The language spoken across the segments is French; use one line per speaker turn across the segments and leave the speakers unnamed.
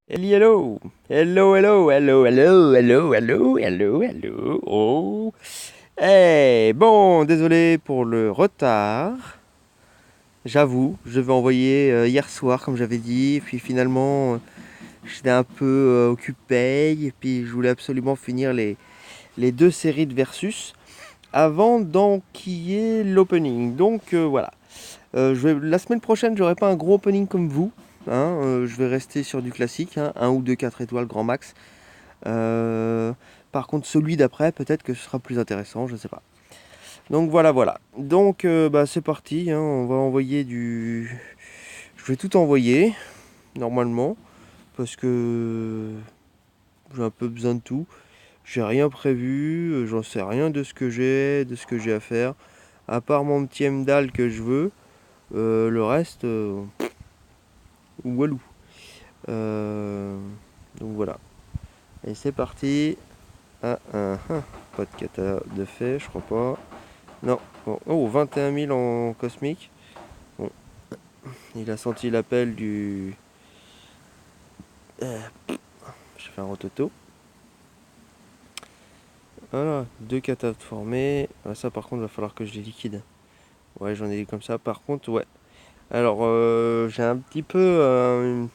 Hello, hello, hello, hello, hello, hello, hello, hello, hello, oh. Bon, désolé pour le retard. J'avoue, je vais envoyer hier soir, comme j'avais dit. Puis finalement, j'étais un peu occupé. Et puis je voulais absolument finir les deux séries de Versus avant d'enquiller l'opening. Donc voilà. La semaine prochaine, j'aurai pas un gros opening comme vous. Hein, je vais rester sur du classique, hein, 1 ou 2 4 étoiles grand max. Euh, Par contre, celui d'après, peut-être que ce sera plus intéressant, je sais pas. Donc voilà, voilà. Donc c'est parti, hein, on va envoyer du. Je vais tout envoyer, normalement, parce que j'ai un peu besoin de tout. J'ai rien prévu, j'en sais rien de ce que j'ai, de ce que j'ai à faire. À part mon petit Emdal que je veux, le reste, walou. Euh, donc voilà. Et c'est parti. Pas de kata de fait, je crois pas. Non. Bon. Oh, 21 000 en cosmique. Bon, il a senti l'appel du. Je fais un rototo. Voilà, deux katas formés. Ah, ça, par contre, va falloir que je les liquide. Ouais, j'en ai comme ça. Par contre, ouais. Alors, j'ai un petit peu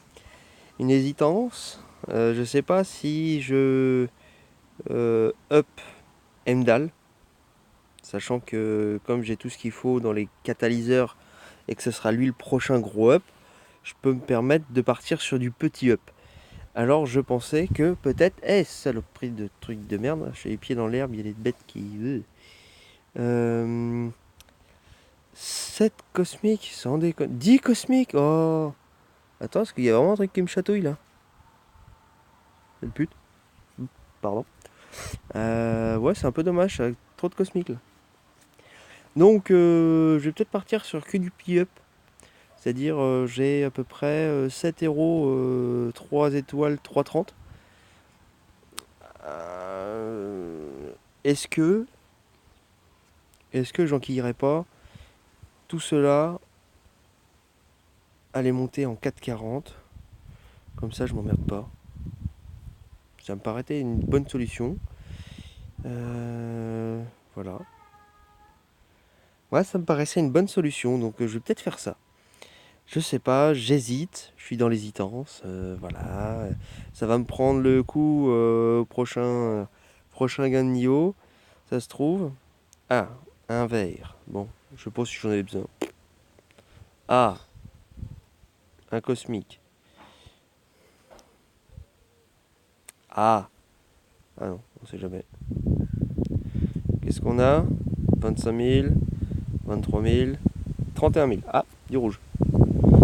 une hésitance. Je sais pas si je up Emdal, sachant que comme j'ai tout ce qu'il faut dans les catalyseurs et que ce sera lui le prochain gros up, je peux me permettre de partir sur du petit up. Alors je pensais que peut-être, saloperie de truc de merde, j'ai les pieds dans l'herbe, il y a des bêtes qui. 7 cosmiques, sans déconner. 10 cosmiques. Oh. Attends, est-ce qu'il y a vraiment un truc qui me chatouille là? C'est le pute. Pardon. Ouais, c'est un peu dommage, avec trop de cosmiques là. Donc je vais peut-être partir sur que du up. C'est-à-dire j'ai à peu près 7 héros, 3 étoiles, 3,30. Euh, est-ce que est-ce que j'enquillerai pas tout cela à les monter en 4,40? Comme ça je m'emmerde pas. Ça me paraissait une bonne solution. Euh, voilà. Ouais, ça me paraissait une bonne solution, donc je vais peut-être faire ça. Je sais pas, j'hésite, je suis dans l'hésitance, voilà. Ça va me prendre le coup au prochain gain de niveau, ça se trouve. Ah, un verre. Bon, je sais pas si j'en avais besoin. Ah, un cosmique. Ah, ah non, on sait jamais. Qu'est-ce qu'on a? 25 000, 23 000, 31 000. Ah, du rouge. Bon,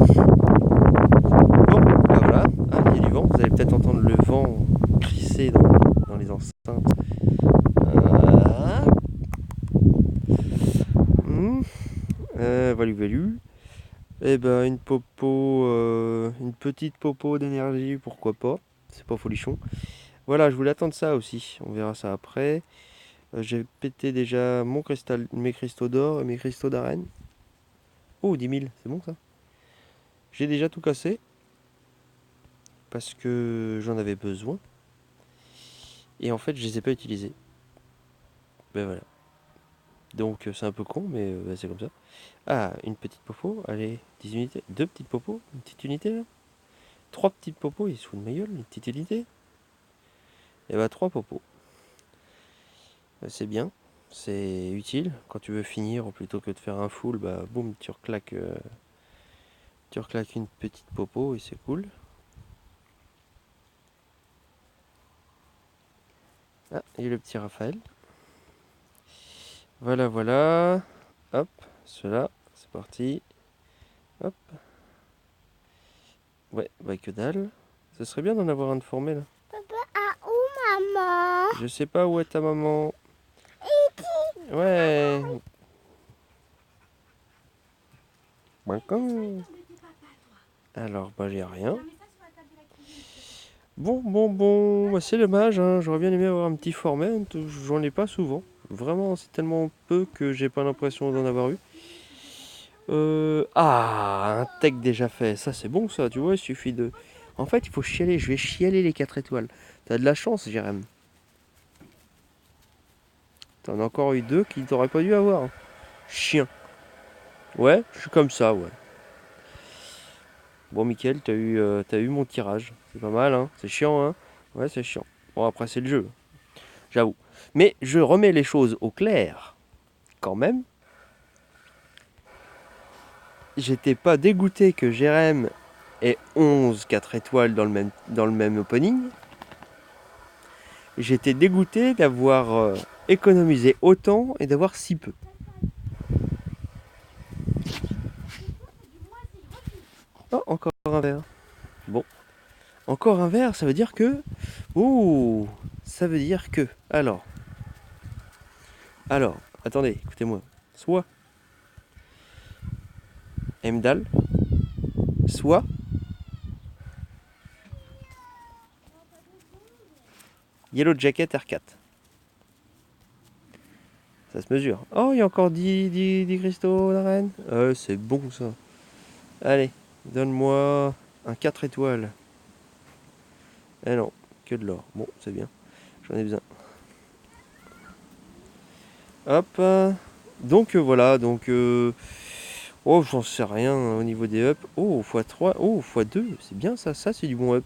bah voilà. Ah, il y a du vent. Vous allez peut-être entendre le vent crisser dans les enceintes. Ah. Hmm. Valu. Eh ben, une petite popo d'énergie, pourquoi pas. C'est pas folichon. Voilà, je voulais attendre ça aussi. On verra ça après. J'ai pété déjà mes cristaux d'or et mes cristaux d'arène. Oh, 10 000, c'est bon ça. J'ai déjà tout cassé parce que j'en avais besoin. Et en fait, je les ai pas utilisés. Ben voilà. Donc c'est un peu con, mais ben, c'est comme ça. Ah, une petite popo. Allez, 10 unités. Deux petites popos. Une petite unité là. Trois petites popos. Ils se foutent de ma gueule, une petite unité. Et bah, trois popos. C'est bien. C'est utile. Quand tu veux finir, plutôt que de faire un full, bah boum, tu reclaques une petite popo et c'est cool. Ah, et le petit Raphaël. Voilà, voilà. Hop, cela, c'est parti. Hop, ouais, bah que dalle. Ce serait bien d'en avoir un de formé là.
Papa, à où, maman?
Je sais pas où est ta maman. Ouais. Alors, bah j'ai rien. Bon, bah, c'est dommage, hein. J'aurais bien aimé avoir un petit format, j'en ai pas souvent. Vraiment, c'est tellement peu que j'ai pas l'impression d'en avoir eu. Un tech déjà fait, ça c'est bon ça, tu vois, il suffit de En fait, il faut chialer. Je vais chialer les 4 étoiles. T'as de la chance, Jérém. T'en as encore eu 2 qui t'auraient pas dû avoir. Hein. Chien. Ouais, je suis comme ça, ouais. Bon, Mickaël, t'as eu mon tirage. C'est pas mal, hein. C'est chiant, hein. Ouais, c'est chiant. Bon, après, c'est le jeu. J'avoue. Mais je remets les choses au clair. Quand même. J'étais pas dégoûté que Jérém ait 11 4 étoiles dans le même opening. J'étais dégoûté d'avoir économisé autant et d'avoir si peu. Oh, encore un verre. Bon. Encore un verre, ça veut dire que... Ouh, ça veut dire que... Alors, attendez, écoutez-moi. Soit Emdal, soit Yellow Jacket R4. Ça se mesure. Oh, il y a encore 10 cristaux, la reine. C'est bon ça. Allez, donne-moi un 4 étoiles. Eh non, que de l'or. Bon, c'est bien. J'en ai besoin. Hop. Donc voilà, donc... oh, j'en sais rien au niveau des ups. Oh, x3. Oh, x2. C'est bien ça. Ça, c'est du bon up.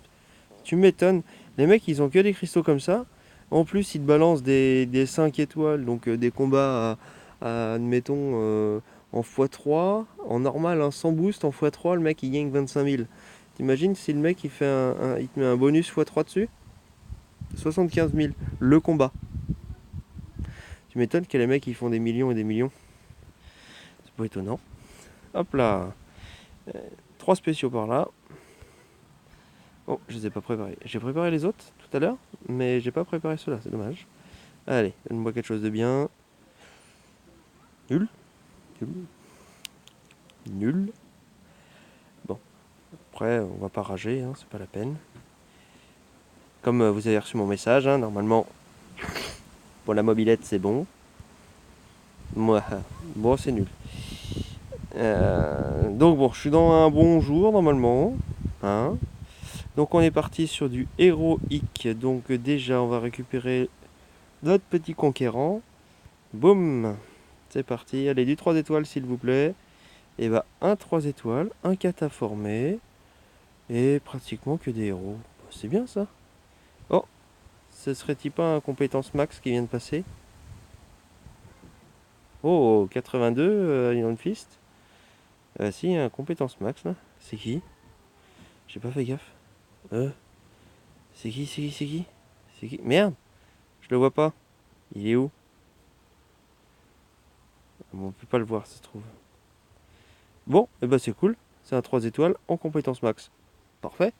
Tu m'étonnes. Les mecs, ils ont que des cristaux comme ça. En plus, ils te balancent des 5 étoiles. Donc des combats admettons, en x3. En normal, hein, sans boost. En x3, le mec, il gagne 25 000. T'imagines si le mec, il te met un bonus x3 dessus 75 000. Le combat. Tu m'étonnes que les mecs, ils font des millions et des millions. C'est pas étonnant. Hop là. 3 spéciaux par là. Oh, je les ai pas préparés. J'ai préparé les autres tout à l'heure, mais j'ai pas préparé ceux-là, c'est dommage. Allez, donne-moi quelque chose de bien. Nul. Nul. Nul. Bon, après, on va pas rager, hein, c'est pas la peine. Comme vous avez reçu mon message, hein, normalement, pour la mobilette, c'est bon. Moi, bon, c'est nul. Donc bon, je suis dans un bon jour, normalement. Hein. Donc on est parti sur du héroïque. Donc déjà, on va récupérer notre petit conquérant. Boum. C'est parti. Allez, du 3 étoiles, s'il vous plaît. Et bah, un 3 étoiles, un cataformé. Et pratiquement que des héros. C'est bien ça. Oh, ce serait-il pas un compétence max qui vient de passer? Oh, 82, Iron Fist. Si, un compétence max là. C'est qui? J'ai pas fait gaffe. C'est qui, c'est qui, c'est qui? C'est qui? Merde, je le vois pas. Il est où? On peut pas le voir, ça se trouve. Bon, et bah c'est cool. C'est un 3 étoiles en compétence max. Parfait.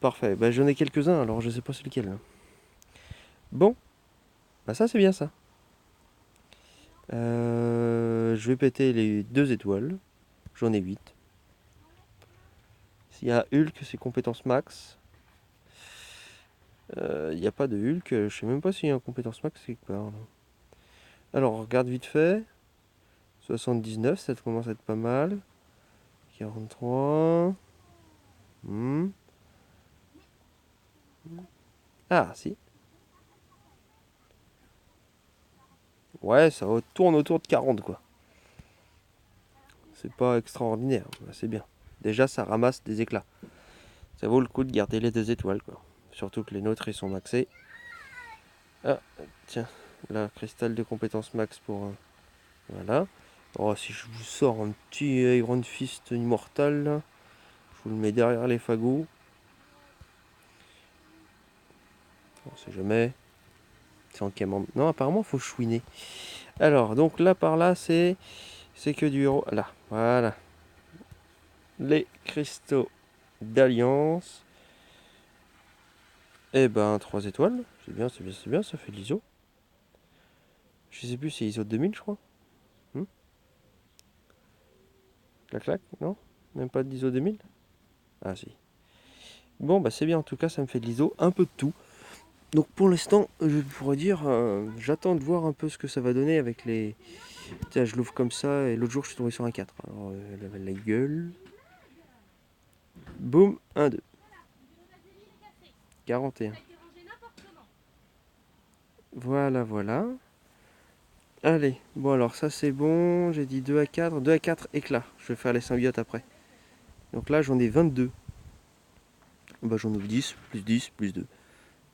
Parfait. Bah j'en ai quelques-uns, alors je sais pas c'est lequel. Là. Bon, bah ça c'est bien ça. Je vais péter les 2 étoiles. J'en ai 8. S'il y a Hulk, c'est compétence max. Il n'y a pas de Hulk, je sais même pas s'il y a un compétence max quelque part. Là. Alors, regarde vite fait. 79, ça commence à être pas mal. 43. Ah, si. Ouais, ça tourne autour de 40, quoi. C'est pas extraordinaire, c'est bien. Déjà, ça ramasse des éclats. Ça vaut le coup de garder les 2 étoiles, quoi. Surtout que les nôtres, ils sont maxés. Ah, tiens, là, cristal de compétence max pour... voilà. Oh, si je vous sors un petit Iron Fist immortal, là, je vous le mets derrière les fagots. On sait jamais. C'est en quémande. Non, apparemment, il faut chouiner. Alors, donc là, par là, c'est que du héros. Là, voilà. Les cristaux d'alliance. Eh ben, 3 étoiles. C'est bien, c'est bien, c'est bien, ça fait de l'ISO. Je sais plus, c'est ISO 2000, je crois. Clac, clac, non? Même pas d'ISO 2000? Ah, si. Bon, bah c'est bien, en tout cas, ça me fait de l'ISO, un peu de tout. Donc pour l'instant, je pourrais dire, j'attends de voir un peu ce que ça va donner avec les... Tiens, je l'ouvre comme ça, et l'autre jour, je suis tombé sur un 4. Alors, elle avait la gueule. Boum, 1, 2. 41. Voilà, voilà. Allez, bon alors ça c'est bon, j'ai dit 2 à 4, 2 à 4 éclats. Je vais faire les symbiotes après. Donc là j'en ai 22. Bah j'en ouvre 10, plus 10, plus 2.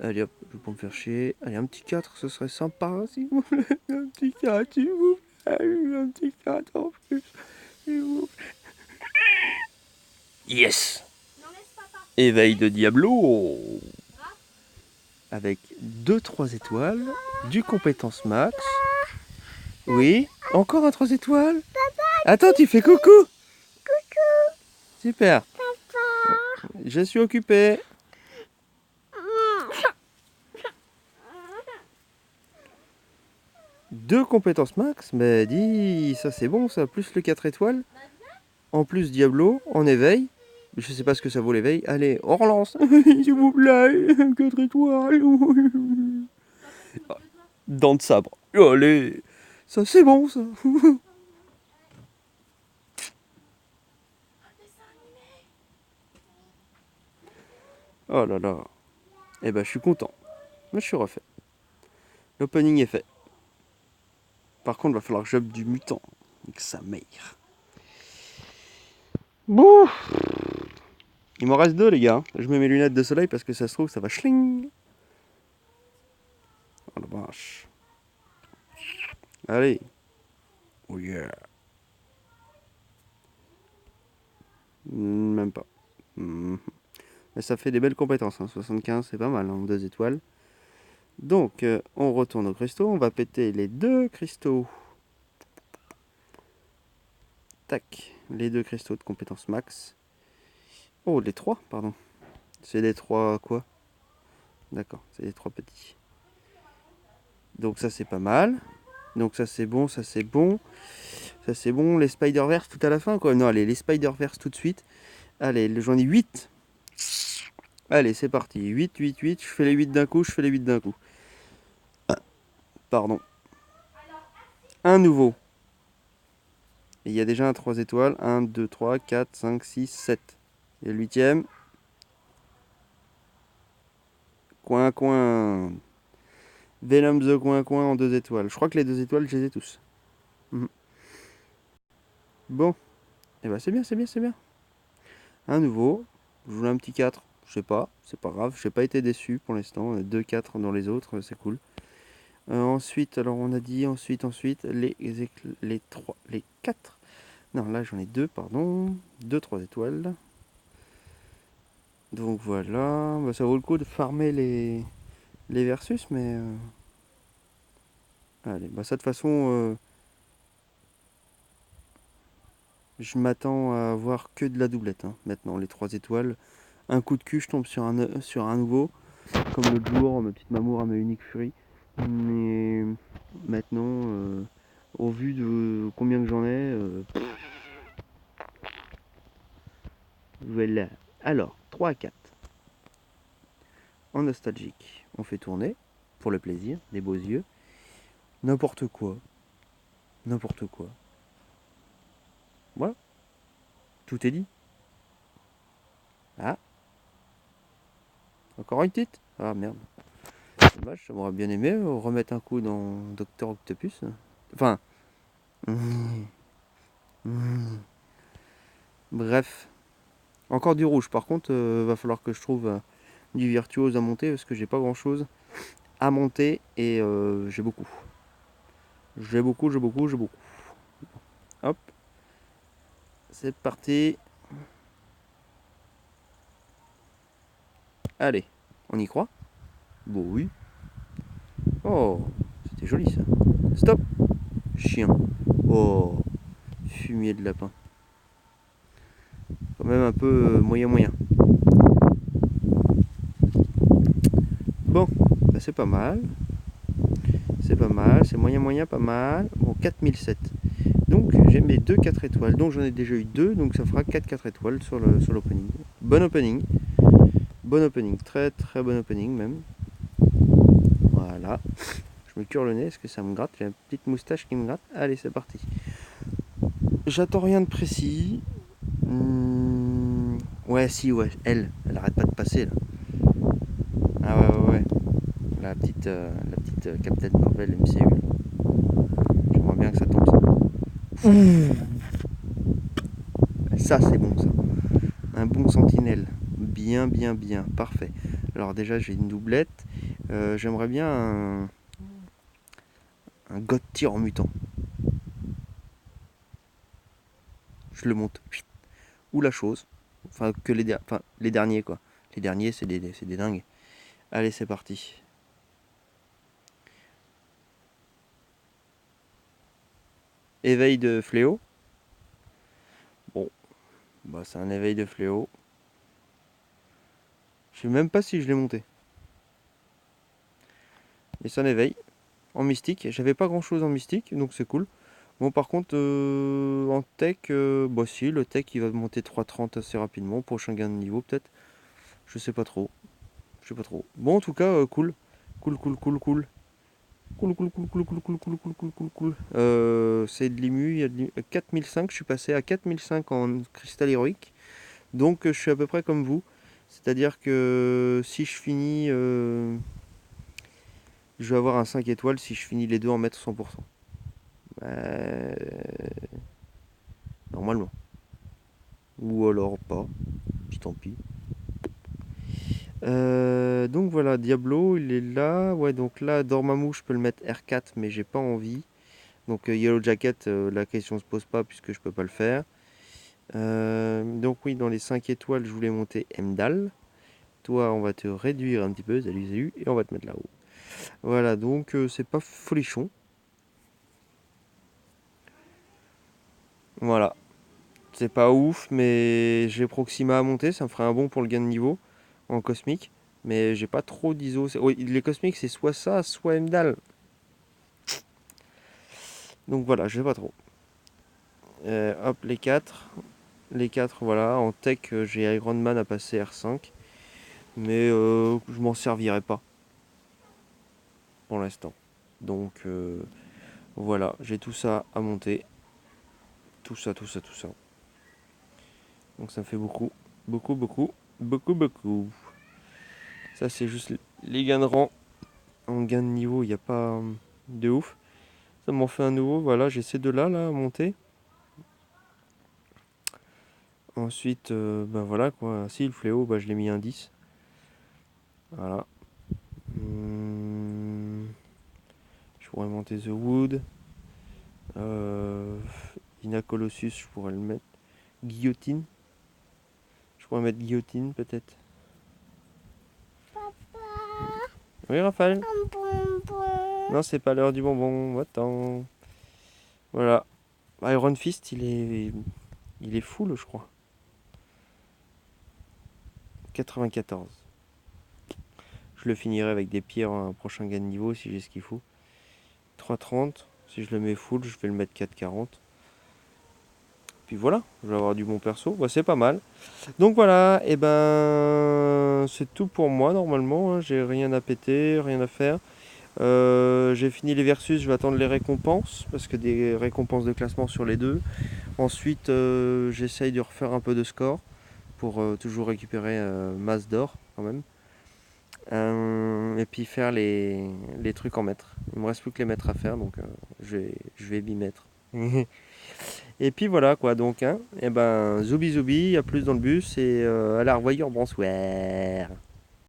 Allez hop, je vais pas me faire chier. Allez, un petit 4, ce serait sympa, s'il vous plaît. Un petit 4, s'il vous plaît. Un petit 4 en plus, s'il vous plaît. Yes! Éveil de Diablo! Avec 2-3 étoiles, du compétence max. Oui, encore un 3 étoiles. Attends, tu fais coucou.
Coucou,
Super,
papa.
je suis occupé. Deux compétences max, mais dis, ça c'est bon ça, plus le 4 étoiles. En plus Diablo, en éveil. Je sais pas ce que ça vaut l'éveil. Allez, on relance. S'il vous plaît, 4 étoiles. Dents de sabre. Allez, ça c'est bon ça. Oh là là. Eh ben je suis content. Moi je suis refait. L'opening est fait. Par contre, il va falloir que j'up du mutant. Donc sa mère. Bon. Il m'en reste 2 les gars. Je mets mes lunettes de soleil parce que ça se trouve ça va schling. Oh la vache. Allez. Oh yeah. Même pas. Mais ça fait des belles compétences. 75 c'est pas mal en 2 étoiles. Donc on retourne au cristaux. On va péter les 2 cristaux. Tac. Les 2 cristaux de compétence max. Oh les 3 pardon. C'est les 3 quoi? D'accord, c'est les 3 petits. Donc ça c'est pas mal. Donc ça c'est bon, ça c'est bon. Ça c'est bon. Les Spider-Verse tout à la fin quoi. Non allez, les Spider-Verse tout de suite. Allez, j'en ai 8. Allez, c'est parti. 8, 8, 8. Je fais les 8 d'un coup, je fais les 8 d'un coup. Pardon. Un nouveau. Et il y a déjà un 3 étoiles. 1, 2, 3, 4, 5, 6, 7. Et le 8ème. Coin, coin. Venom the coin, coin en 2 étoiles. Je crois que les 2 étoiles, je les ai tous. Bon. Et bah c'est bien, c'est bien, c'est bien. Un nouveau. Je voulais un petit 4. Je sais pas. C'est pas grave. J'ai pas été déçu pour l'instant. 2 4 dans les autres. C'est cool. Ensuite, alors on a dit ensuite les 3, les 4. Non, là j'en ai 2, pardon. 2, 3 étoiles. Donc voilà, bah, ça vaut le coup de farmer les versus, mais... Allez, bah ça de toute façon, je m'attends à avoir que de la doublette, hein, maintenant, les 3 étoiles. Un coup de cul, je tombe sur un nouveau, comme l'autre jour, ma petite mamour à ma unique furie. Mais maintenant, au vu de combien que j'en ai, voilà. Alors, 3 à 4. En nostalgique, on fait tourner, pour le plaisir, des beaux yeux. N'importe quoi. N'importe quoi. Voilà, tout est dit. Ah, encore une petite. Ah merde. Dommage, j'aurais bien aimé remettre un coup dans Docteur Octopus. Enfin. Bref. Encore du rouge. Par contre, va falloir que je trouve du virtuose à monter parce que j'ai pas grand chose à monter et j'ai beaucoup. J'ai beaucoup, j'ai beaucoup, j'ai beaucoup. Hop. C'est parti. Allez, on y croit? Bon oui. Oh, c'était joli ça. Stop. Chien. Oh, fumier de lapin. Quand même un peu moyen moyen. Bon, bah c'est pas mal. C'est pas mal, c'est moyen moyen pas mal. Bon, 4007. Donc j'ai mes 2 4 étoiles. Donc j'en ai déjà eu 2, donc ça fera 4 4 étoiles sur l'opening. Bon opening. Bon opening, très très bon opening même. Voilà. Je me cure le nez, est-ce que ça me gratte? J'ai une petite moustache qui me gratte. Allez, c'est parti. J'attends rien de précis. Ouais, si, ouais, elle arrête pas de passer là. Ah ouais. La petite Captain Marvel MCU. J'aimerais bien que ça tombe ça. Ouh. Ça c'est bon ça. Un bon sentinelle. Bien. Parfait. Alors déjà j'ai une doublette. J'aimerais bien un god tier en mutant. Je le monte. Ou la chose. Enfin que les derniers quoi. Les derniers c'est des dingues. Allez c'est parti. Éveil de fléau. Bon, bah c'est un éveil de fléau. Je sais même pas si je l'ai monté. Et c'est un éveil en mystique. J'avais pas grand chose en mystique, donc c'est cool. Bon, par contre, en tech, bah si, le tech il va monter 3,30 assez rapidement. Prochain gain de niveau, peut-être. Je sais pas trop. Je sais pas trop. Bon, en tout cas, cool. Cool. Cool. C'est de l'IMU, il y a 4005, je suis passé à 4005 en cristal héroïque. Donc je suis à peu près comme vous. C'est-à-dire que si je finis, je vais avoir un 5 étoiles si je finis les deux en mettre 100%. Euh, Normalement. Ou alors pas. Puis tant pis. Donc voilà, Diablo, il est là. Ouais, donc là, Dormammu, je peux le mettre R4, mais j'ai pas envie. Donc Yellow Jacket, la question se pose pas puisque je peux pas le faire. Donc oui, dans les 5 étoiles, je voulais monter Emdal. Toi, on va te réduire un petit peu, salut, et on va te mettre là-haut. Voilà, donc c'est pas folichon. Voilà, c'est pas ouf, mais j'ai Proxima à monter, ça me ferait un bon pour le gain de niveau en cosmique. Mais j'ai pas trop d'ISO. Oui, les cosmiques, c'est soit ça, soit Emdal. Donc voilà, je sais pas trop. Hop, les 4. Les 4, voilà. En tech, j'ai Iron Man à passer R5. Mais je m'en servirai pas pour l'instant. Donc voilà, j'ai tout ça à monter. Tout ça. Donc ça me fait beaucoup. Beaucoup. Ça, c'est juste les gains de rang. En gain de niveau, il n'y a pas de ouf. Ça m'en fait un nouveau. Voilà, j'ai ces deux-là là, à monter. Ensuite, bah voilà quoi. Si, le fléau, bah, je l'ai mis un 10. Voilà. Je pourrais monter The Wood. Euh, Ina Colossus, je pourrais le mettre. Guillotine. Je pourrais mettre Guillotine peut-être.
Papa,
Oui, Raphaël.
un bonbon.
Non, c'est pas l'heure du bonbon. Attends. Voilà. Iron Fist, il est full, je crois. 94. Je le finirai avec des pierres un prochain gain de niveau si j'ai ce qu'il faut. 3,30. Si je le mets full, je vais le mettre 4,40. Puis voilà, je vais avoir du bon perso. Ouais, c'est pas mal. Donc voilà, et ben c'est tout pour moi normalement, hein. J'ai rien à péter, rien à faire. J'ai fini les versus, je vais attendre les récompenses parce que des récompenses de classement sur les deux. Ensuite, j'essaye de refaire un peu de score pour toujours récupérer masse d'or quand même. Et puis faire les trucs en mètres. Il me reste plus que les mètres à faire, donc je vais m'y mettre. Et puis voilà quoi, donc, hein. Et ben, zoubi, à plus dans le bus et à la revoyure, bonsoir.